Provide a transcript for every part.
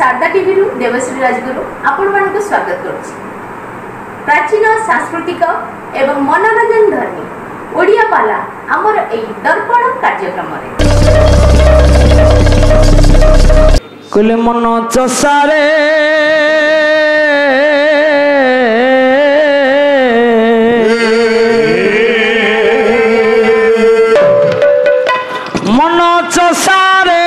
Sharda TV रु देवश्री राजगुरु आपण मानक स्वागत करुछि। प्राचीन सांस्कृतिक एवं मनोरंजन धर्मी ओडिया पाला आमर एई दर्पण कार्यक्रम रे कुले मन चसारे मन चसारे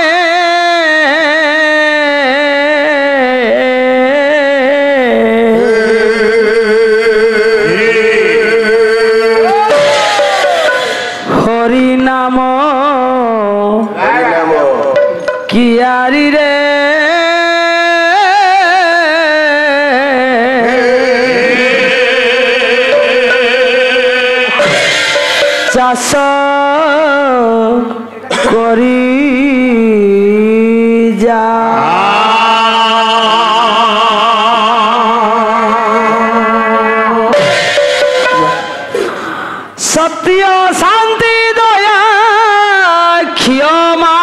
हरि नाम कियारी रे चाष करी जा सत्य शांति दया क्षमा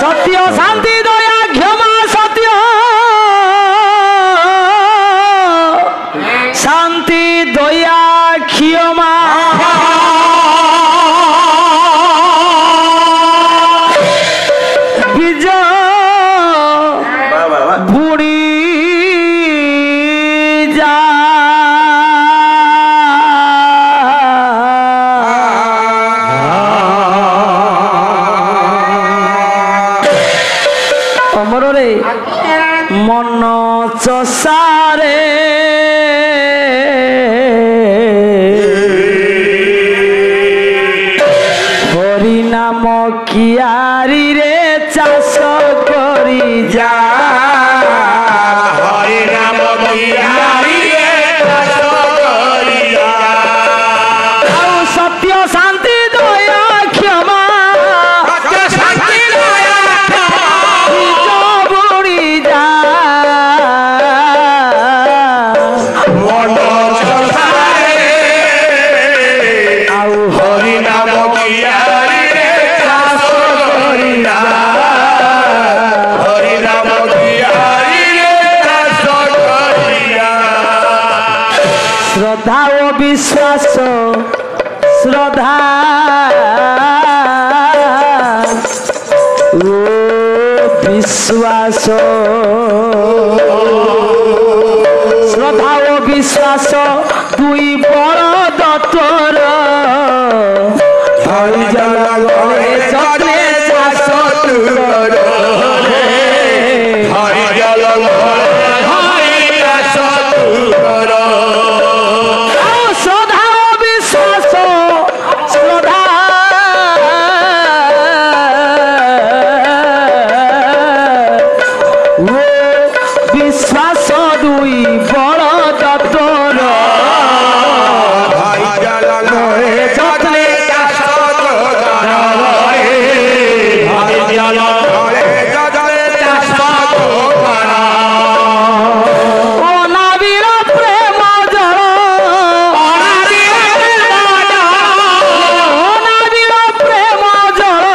सत्य शांति दया क्षमा सत्य शांति दया क्षमा विजय बुढ़ी जा अमर रे मन चसारे हरि नाम कियारी रे चाष करी जा हरि नाम कियारी रे चाष करी जा सत्य शांति दया क्षमा सत्य शांति दया क्षमा बुढ़ी जा मन चसारे आउ हरि नाम कियारी रे चाष करी जा हरि नाम कियारी रे चाष करी जा श्रद्धा ओ विश्वास श्रद्धा ओ विश्वास श्रद्धा ओ विश्वास दुई बड़ दत्तर हरि जल चले चाष हरि जल हरि चाष कर श्रद्धा विश्वास श्रद्धा ओ विश्वास दुई बड़ दत्तर हरि जल चले चाष कर हरि जल चाष कर অনাবিল প্রেম জল অনাবিল প্রেম জল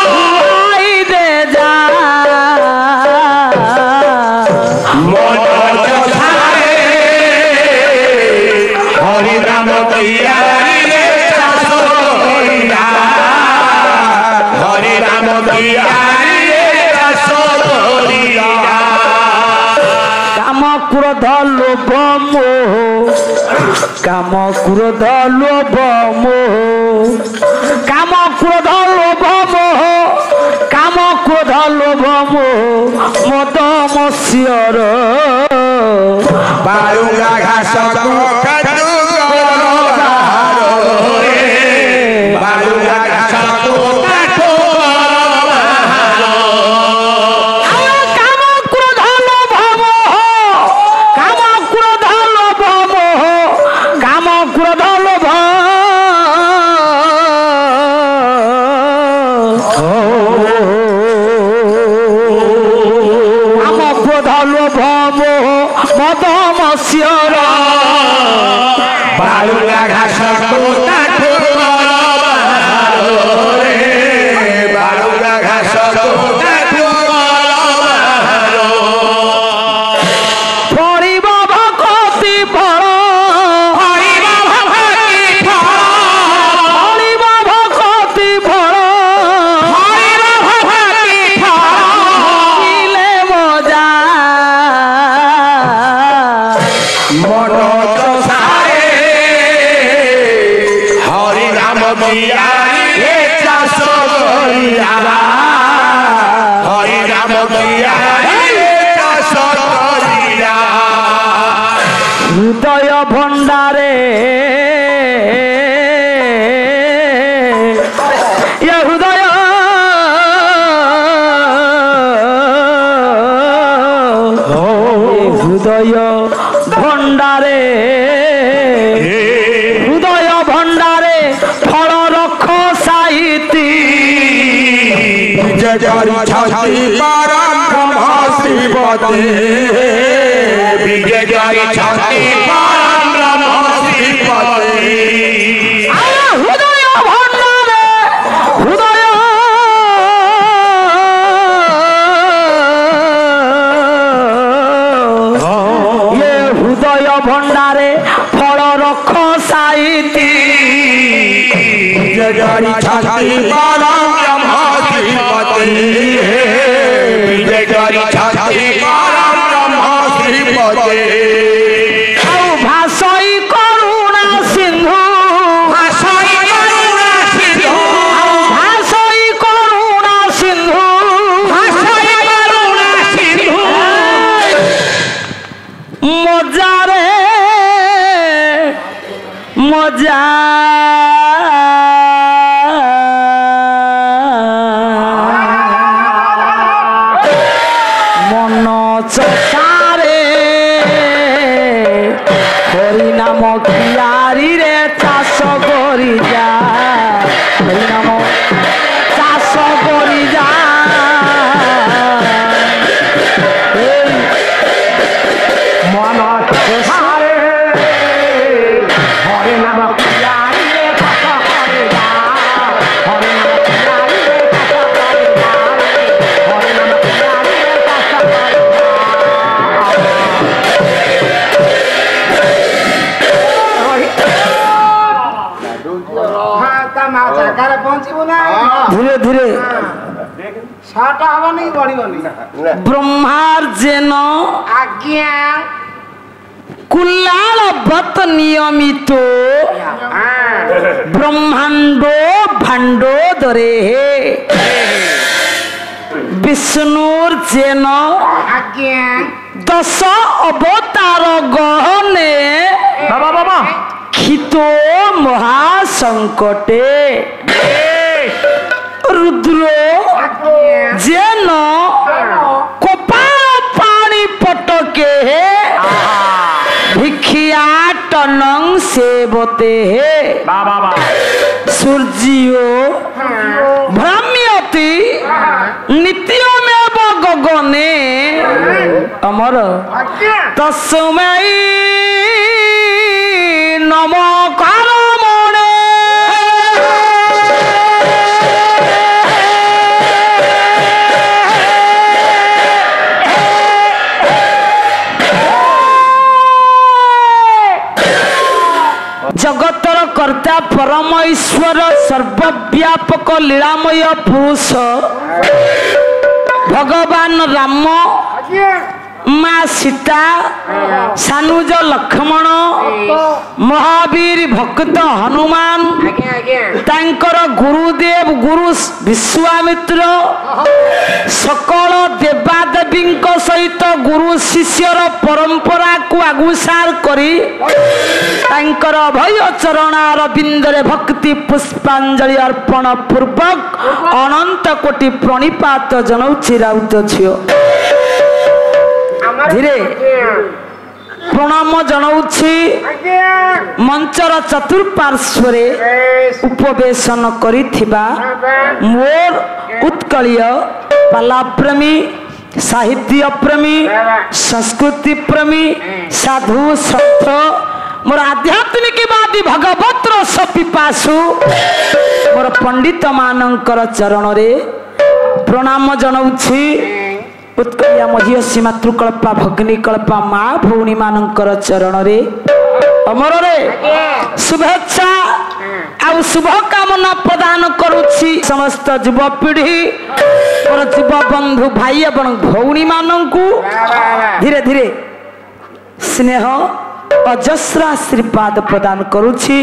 ধুয়াই দে যা मन चसारे हरि नाम कियारी रे चाष करी जा हरि नाम कियारी रे चाष करी जा কাম ক্রোধ লোভ মোহ কাম ক্রোধ লোভ মোহ কাম ক্রোধ লোভ মোহ কাম ক্রোধ লোভ মোহ মদ মস্যর बालुगा घास को काटू बालुगा घास को काटू কাম ক্রোধ লোভ মোহ কাম ক্রোধ লোভ মোহ কাম ক্রোধ লোভ কাম ক্রোধ লোভ মোহ মদ মস্যর बालुगा घास को विजयकारी छाती परम ब्रह्म श्रीपति विजयकारी छाती परम ब्रह्म श्रीपति हृदय भंडारे हृदय ये हृदय भंडारे फल रख साइती विजयकारी छाती परम ब्रह्म श्रीपति विजयकारी छाती परम ब्रह्म श्रीपति भाषई करुणा सिंधु भाषई करुणा सिंधु भाषई करुणा सिंधु भाषई करुणा सिंधु मजा रे मजा मन चसारे हरिनाम कियारी रे चाष करी जा हरिनाम चाष करी जा मन चसारे हरिनाम कियारी रे चाष करी जा हरिनाम कियारी रे चाष करी जा हरिनाम कियारी रे चाष करी धीरे धीरे ब्रह्मार्जेन आज्ञा कुल्लाल व्रत नियमित ब्रह्मांडो भांडो दरे विष्णुर्जेन आज्ञा 10 अवतार गहने बाबा बाबा खितो महासंकटे रुद्र जेन कपाल पानी पटके भिक्षाटनं सेवते सूर्यो भ्राम्यति नित्यमेव गगने अमर तस्मै नमकार मणे जगतर कर्ता परम ईश्वर सर्वव्यापक लीलामय पुरुष भगवान राम माँ सीता सानुज लक्ष्मण महावीर भक्त हनुमान तांकर गुरुदेव गुरु विश्वामित्र सकल देवादेवी सहित गुरु शिष्यर परंपरा को आगुसार करी तांकर अभय चरणार बिंदरे भक्ति पुष्पांजलि अर्पण पूर्वक अनंत कोटि प्रणिपात जनाउछि राउत झियो धीरे प्रणाम जनाउछि मंचर चतुर्पार्श्वरे उपवेशन करिथिबा मोर उत्कलीय पाला प्रेमी साहित्य प्रेमी संस्कृति प्रेमी साधु संत मोर आध्यात्मिकवादी भगवत रस पिपासु मोर पंडित मानकर चरण रे प्रणाम जनाउछि उत्कलिया महीयसी मातृकल्पा भगिनीकल्पा माँ भौणी मानकर चरण रे अमर रे शुभेच्छा आउ शुभ कामना प्रदान करुछि समस्त युवपीढ़ी मोर युव बंधु भाई एवं भौणी मानंकु धीरे धीरे स्नेह अजस्र आशीर्वाद प्रदान करुछि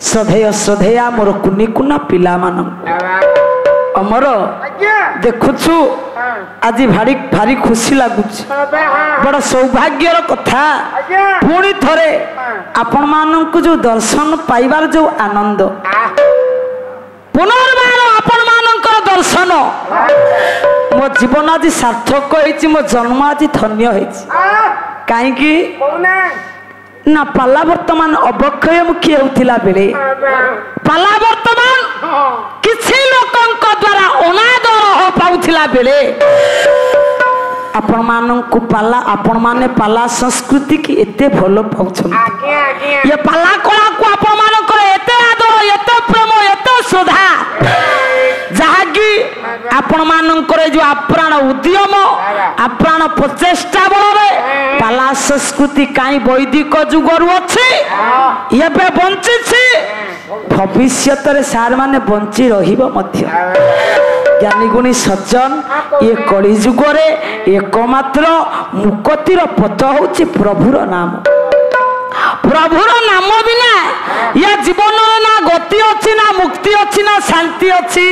श्रद्धेय श्रद्धेया मोर कुनी कुना पिला मानंकु अमर देखुछु आज भारी भारी खुशी लगुच बड़ सौभाग्यर कथा पुणी थरे आपण मानंकु जो दर्शन पाइबार जो आनंद पुनर्बार आपण मानंकर दर्शन मो जीवन आज सार्थक होइछि मो जन्म आज धन्य होइछि काहे कि ना पाला वर्तमान अवक्षय मुखी होतिला बेले पाला वर्तमान किछि लोकंक द्वारा अना ଆସିଲା ବେଳେ आपण माने पाला संस्कृति की एते भलो पाउछन ये पाला कला को आपण मानकर एते आदर एते प्रेम एते श्रद्धा जहागी आपण मानकर जो आप्राण उद्यम आप्राण प्रचेष्टा बलरे पाला संस्कृति काई वैदिक जुगरु अछि एबे बंची छी भविष्यत रे सार माने बंची रहिबो मध्य ज्ञानी गुणी सज्जन ये कली जुगरे एकमात्र मुक्तिर पथ होछि प्रभुर नाम बिना या जीवन ना गति अच्छी ना मुक्ति अच्छी ना शांति अच्छी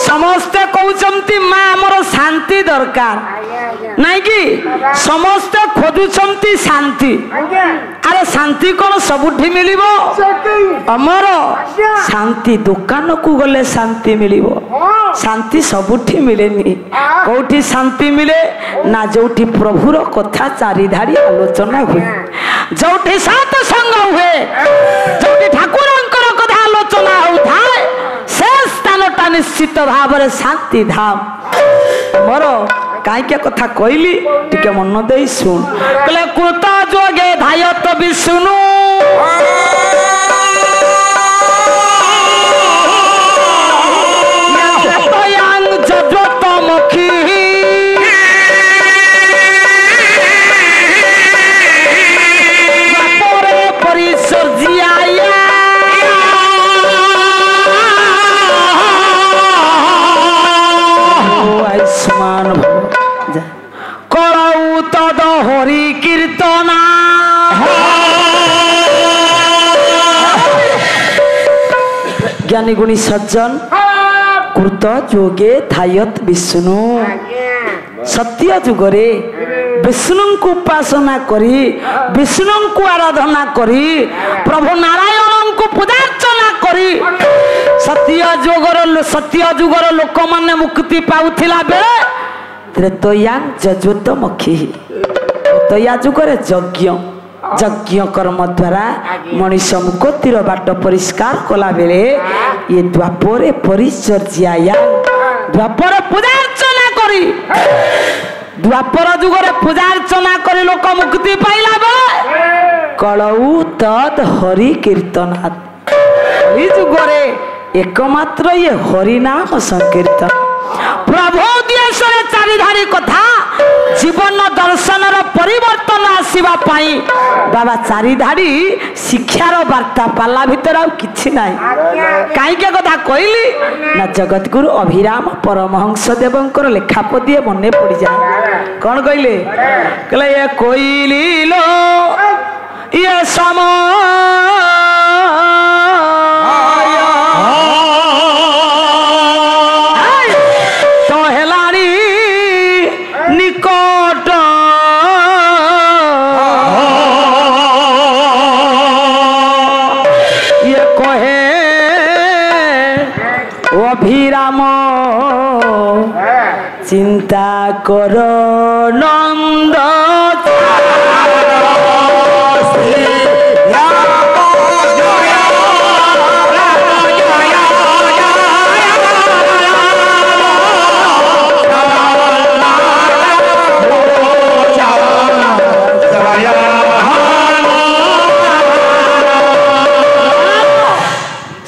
समस्ते कहते माँ आमर शांति दरकार नहीं कि समस्ते खोजुंट शांति अरे शांति कौन सबुठी मिल अमर शांति दुकान को गले शांति मिल शांति सबुठी मिलेनी कौटी शांति मिले ना जोठी प्रभुर कथा चारिधारी आलोचना हुए जोठी सात संग हुए जोठी ठाकुर कथा आलोचना होता है से स्थानटा निश्चित भाव में शांति धाम मोर कहीं कथा कहली टिके मन दे शुण कहले कृत जोगे धायत विष्णु हरि कीर्तना ज्ञानी गुणी सज्जन कृत जोगे थायत विष्णु सत्य जुगरे विष्णु को उपासना करी विष्णु को आराधना करी प्रभु नारायण को पूजार्चना करी सत्य जुगर लोक माने मुक्ति पाउथिला बेले त्रेतया जज्वतमखी त्रेतया जुगरे यज्ञ कर्म द्वारा मनीष मुक्तिर बाट परिष्कार कला बेले ये द्वापरे परिचर्या द्वापर पूजार्चना करी द्वापर जुगरे पूजार्चना करी लोक मुक्ति पाइला बेले कलऊ तद हरि कीर्तनात् हरि जुगरे एकमात्र ये हरि नाम संकीर्तन प्रभु उद्देश्य चारिधारी कथा जीवन दर्शन परिवर्तन आसवा बाबा चारिधारी शिक्षार वार्ता पाला भीतर किछि नाही कहीं कथा कहली ना जगत गुरु अभिराम परमहंस देवंकर लेखापदी मने पड़ जाए कौन कहले कहले ये कोइली लो ये समय अभिराम चिंता कर नंद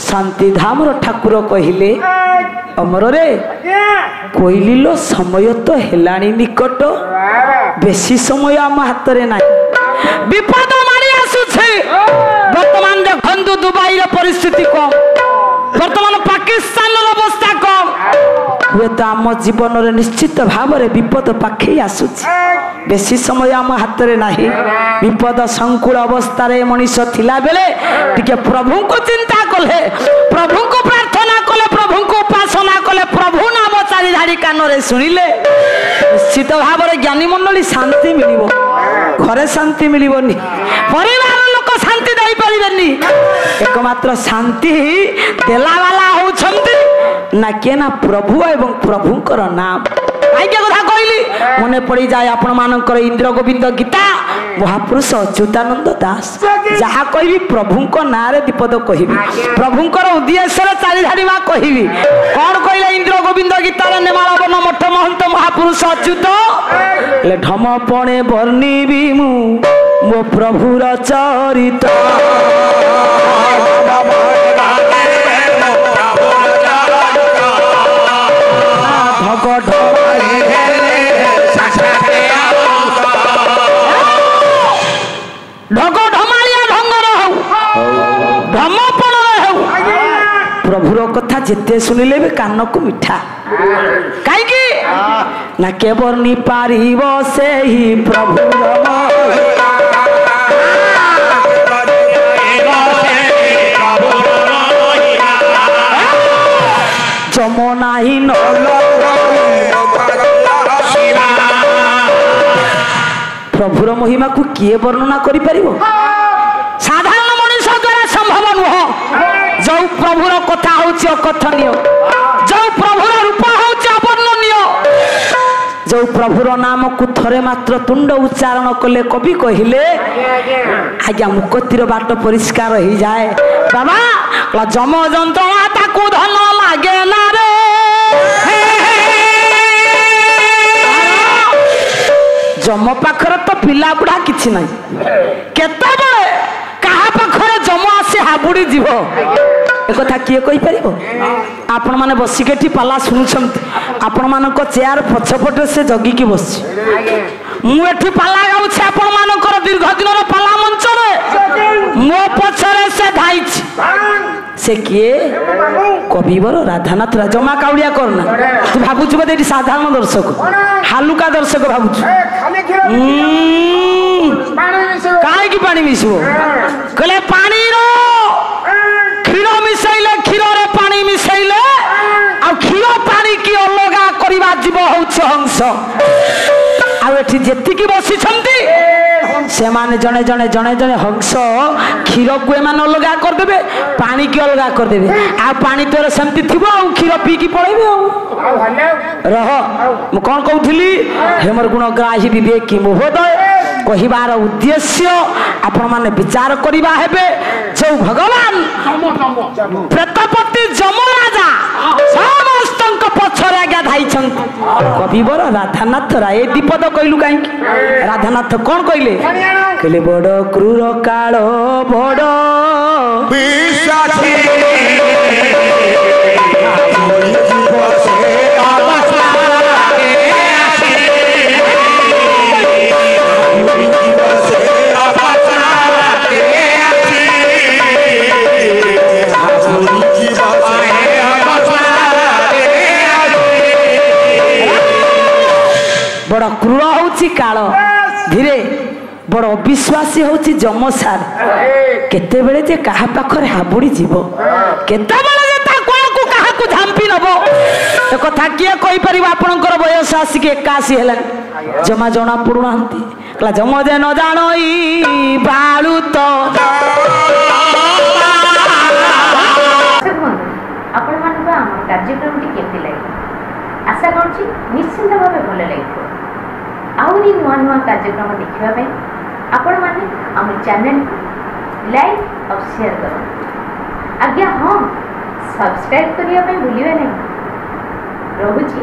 शांति धाम ठाकुर कहले अमर रे कोइली लो समय तो हेलानी निकट बेसी समय आम हाथ में ना विपद मारी आसुछे वर्तमान देखंतु दुबई रो परिस्थिति कम वर्तमान पाकिस्तान रो अवस्था कम हुए तो आम जीवन रे निश्चित भाव में विपद पाखे आसुछे बेसी समय आम हाथ में ना विपद संकुल अवस्था रे मनीष थिला बेले टिके प्रभु को चिंता कले प्रभु को प्रार्थना कले प्रभु को उपासना कले प्रभु नाम चारिधारी कान रे सुनिले निश्चित भाव में ज्ञानी मंडली शांति मिलिबो घरे शांति मिलिबोनी परिवार लोक शांति दे परिबेनी एकमात्र शांति देला वाला होछंती ना के ना प्रभु एवं प्रभुकर नाम आई के कथा कहली मने पड़ी जाए आपण मानकर इंद्र गोविंद गीता महापुरुष अच्युतानंद दास जहा कहबी प्रभुंक नारे विपद कहबी प्रभुंकर उद्देश्य चारिधारी मा कहबी कौन कहले इंद्र गोविंद गीतार नेमाल वन मठ महंत महापुरुष अच्युत ले ढम पणे वर्णिबी मु मो प्रभुर चरित ढग ढमालिया ढंगर हौ ढमपण हौ प्रभुर कथा जेते सुनिले भी कान को मिठा कहीं ना के वर्णि पारिब से ही प्रभुर जमुना ही प्रभुर महिमा को किए वर्णना करि परिबो साधारण मनुष्य द्वारा संभव नुह जो प्रभुर कथा होछि अकथनीय जो प्रभुर रूप होछि अवर्णनीय जो प्रभुर नाम को थरे मात्र तुंड उच्चारण कले कवि कहिले आज्ञा मुक्तिर बाट परिष्कार हो जाए बाबा जम जंतुणा ताकू धन लागे ना रे जम पाखर तो पिला बुढ़ा किछि नहीं केते बळे कहा पाखर जम आसे हाबुड़ी जीव एक कथा किए कहि परिबो आपण माने बसी केठी पाला सुनुछंती आपण मानक चेयर पछपटे से जगी की बसछि मु एठी पाला गाउछि आपण मानकर दीर्घ दिनर पाला मंच रे मो पछरे से धाइछि से किए कविवर राधानाथ जमा काउड़िया करना तू भाबुछु बदे साधारण दर्शक हालुका दर्शक भाबुछु काहे की पानी मिसबो कहले पानी रो क्षीर मिसैले क्षीर रे पानी मिसैले आ क्षीर पानी की अलगा करबा जीव होछ हंस आ एठी जेति की बसी छंती से माने जने जने जने जने हंस क्षीर को एमान अलगा कर देबे पानी की अलगा कर देबे आ पानी तोरे सेमति थिबो आ क्षीर पी की पळेबे आ रह म कोन कहउथली हेमर गुण ग्राही विवेक की महोदय कहिबार उद्देश्य आपण माने विचार करिबा हेबे जो भगवान प्रेतपति जमराजा समस्तंक पछरे आज्ञा धाइछन कविवर राधानाथ राय दीपद कइलु काई राधानाथ कोन कइले कहले बड़ क्रूर काळ बड़ विश्वासी बड़ क्रूर होची काल धीरे बड़ अविश्वासी होची जमसार केते बेले जे काहा पाखरे हाबुड़ी जीव केते बेले जे ता कोन को काहा को झांपी नबो ए कथा किए कहि परिबा आपनकर बयस आसी के 81 हेला जमा जणा पुरुणांती कला जम जे न जानई बाळू तो आपण मानबा हम कार्यक्रम टी केते लागे आशा करछि निश्चित भाबे भल लागितो आउरी नुआ नुआ कार्यक्रम देखिबा पे आपण माने हम चैनल लाइक और शेयर करो आज्ञा हां सब्सक्राइब करिया पे भूलिबे नहीं रहुछि।